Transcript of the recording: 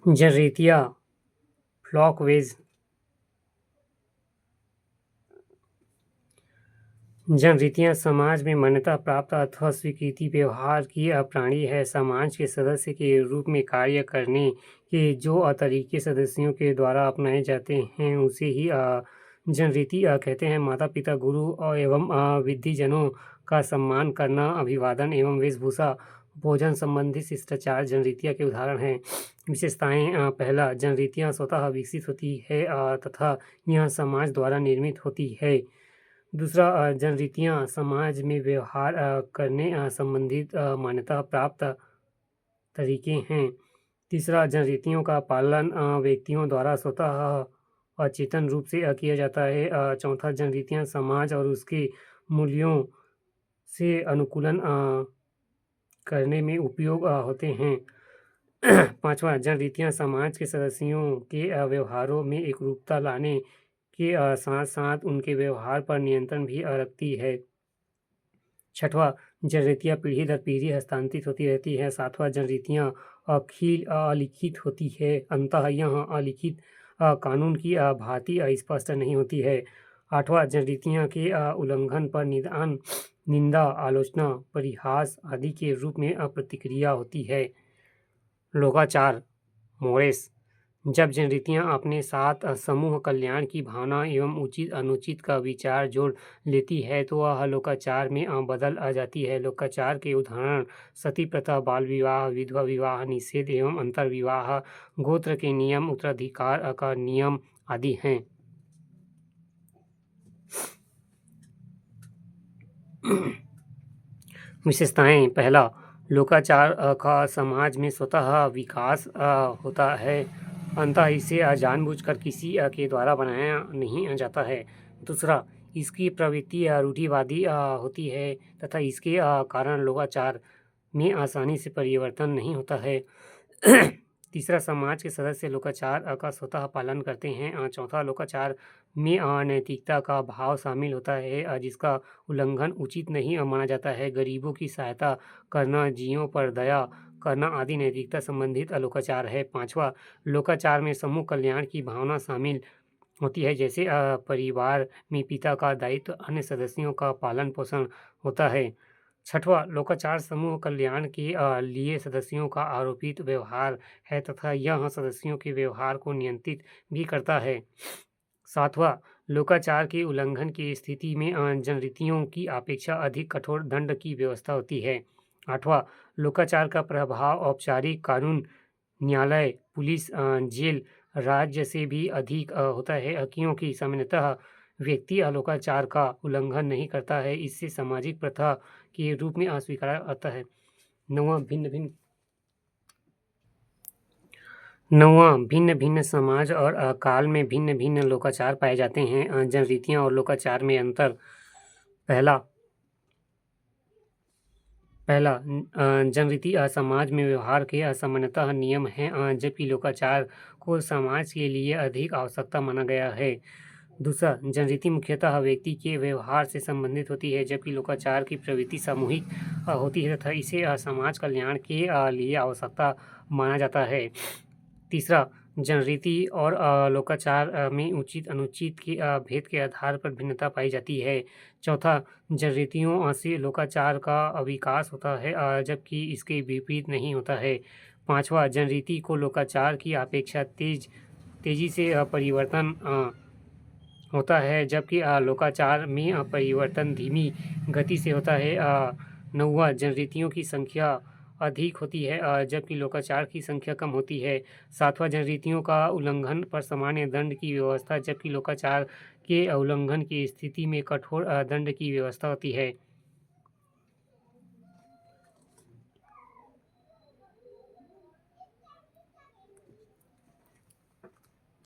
जनरीतियाँ फ्लॉकवेज जनरीतियाँ समाज में मान्यता प्राप्त अथवा स्वीकृति व्यवहार की प्राणी है। समाज के सदस्य के रूप में कार्य करने के जो तरीके सदस्यों के द्वारा अपनाए जाते हैं उसे ही जनरीति कहते हैं। माता पिता गुरु एवं विद्वजनों का सम्मान करना, अभिवादन एवं वेशभूषा, भोजन संबंधी शिष्टाचार जनरीतियाँ के उदाहरण हैं। विशेषताएं पहला, जनरीतियाँ स्वतः विकसित होती है तथा यह समाज द्वारा निर्मित होती है। दूसरा, जनरीतियाँ समाज में व्यवहार करने संबंधित मान्यता प्राप्त तरीके हैं। तीसरा, जनरीतियों का पालन व्यक्तियों द्वारा स्वतः अचेतन रूप से किया जाता है। चौथा, जनरीतियाँ समाज और उसके मूल्यों से अनुकूलन करने में उपयोग होते हैं। पांचवा, जनरीतियाँ समाज के सदस्यों के व्यवहारों में एकरूपता लाने के साथ साथ उनके व्यवहार पर नियंत्रण भी रखती है। छठवां, जनरीतियाँ पीढ़ी दर पीढ़ी हस्तांतरित होती रहती है। सातवां, जनरीतियाँ अलिखित होती है, अतः यह अलिखित कानून की भांति स्पष्ट नहीं होती है। आठवां, जनरीतियाँ के उल्लंघन पर निदान, निंदा, आलोचना, परिहास आदि के रूप में प्रतिक्रिया होती है। लोकाचार मोरेस, जब जनरीतियाँ अपने साथ समूह कल्याण की भावना एवं उचित अनुचित का विचार जोड़ लेती है तो वह लोकाचार में बदल जाती है। लोकाचार के उदाहरण सती प्रथा, बाल विवाह, विधवा विवाह निषेध एवं अंतर्विवाह, गोत्र के नियम, उत्तराधिकार का नियम आदि हैं। विशेषताएं पहला, लोकाचार का समाज में स्वतः विकास होता है, अतः इसे जानबूझकर किसी के द्वारा बनाया नहीं जाता है। दूसरा, इसकी प्रवृत्ति रूढ़िवादी होती है तथा इसके कारण लोकाचार में आसानी से परिवर्तन नहीं होता है। तीसरा, समाज के सदस्य लोकाचार का स्वतः पालन करते हैं। चौथा, लोकाचार में नैतिकता का भाव शामिल होता है जिसका उल्लंघन उचित नहीं माना जाता है। गरीबों की सहायता करना, जीवों पर दया करना आदि नैतिकता संबंधित लोकाचार है। पांचवा, लोकाचार में समूह कल्याण की भावना शामिल होती है, जैसे परिवार में पिता का दायित्व अन्य सदस्यों का पालन पोषण होता है। छठवां, लोकाचार समूह कल्याण के लिए सदस्यों का आरोपित व्यवहार है तथा यह सदस्यों के व्यवहार को नियंत्रित भी करता है। सातवां, लोकाचार के उल्लंघन की स्थिति में जनरीतियों की अपेक्षा अधिक कठोर दंड की व्यवस्था होती है। आठवां, लोकाचार का प्रभाव औपचारिक कानून, न्यायालय, पुलिस, जेल, राज्य से भी अधिक होता है क्योंकि सामान्यतः व्यक्ति लोकाचार का उल्लंघन नहीं करता है, इससे सामाजिक प्रथा के रूप में अस्वीकार आता है। भिन्न भिन्न समाज और काल में भिन्न भिन्न लोकाचार पाए जाते हैं। जनरीतियाँ और लोकाचार में अंतर पहला, जनरीति समाज में व्यवहार के सामान्यतः नियम हैं जबकि लोकाचार को समाज के लिए अधिक आवश्यकता माना गया है। दूसरा, जनरीति मुख्यतः व्यक्ति के व्यवहार से संबंधित होती है जबकि लोकाचार की प्रवृत्ति सामूहिक होती है तथा इसे समाज कल्याण के लिए आवश्यकता माना जाता है। तीसरा, जनरीति और लोकाचार में उचित अनुचित के भेद के आधार पर भिन्नता पाई जाती है। चौथा, जनरीतियों से लोकाचार का विकास होता है जबकि इसके विपरीत नहीं होता है। पांचवा, जनरीति को लोकाचार की अपेक्षा तेजी से परिवर्तन होता है जबकि लोकाचार में परिवर्तन धीमी गति से होता है। नौवा, जनरीतियों की संख्या अधिक होती है जबकि लोकाचार की संख्या कम होती है। सातवां, जनरीतियों का उल्लंघन पर सामान्य दंड की व्यवस्था जबकि लोकाचार के उल्लंघन की स्थिति में कठोर दंड की व्यवस्था होती है।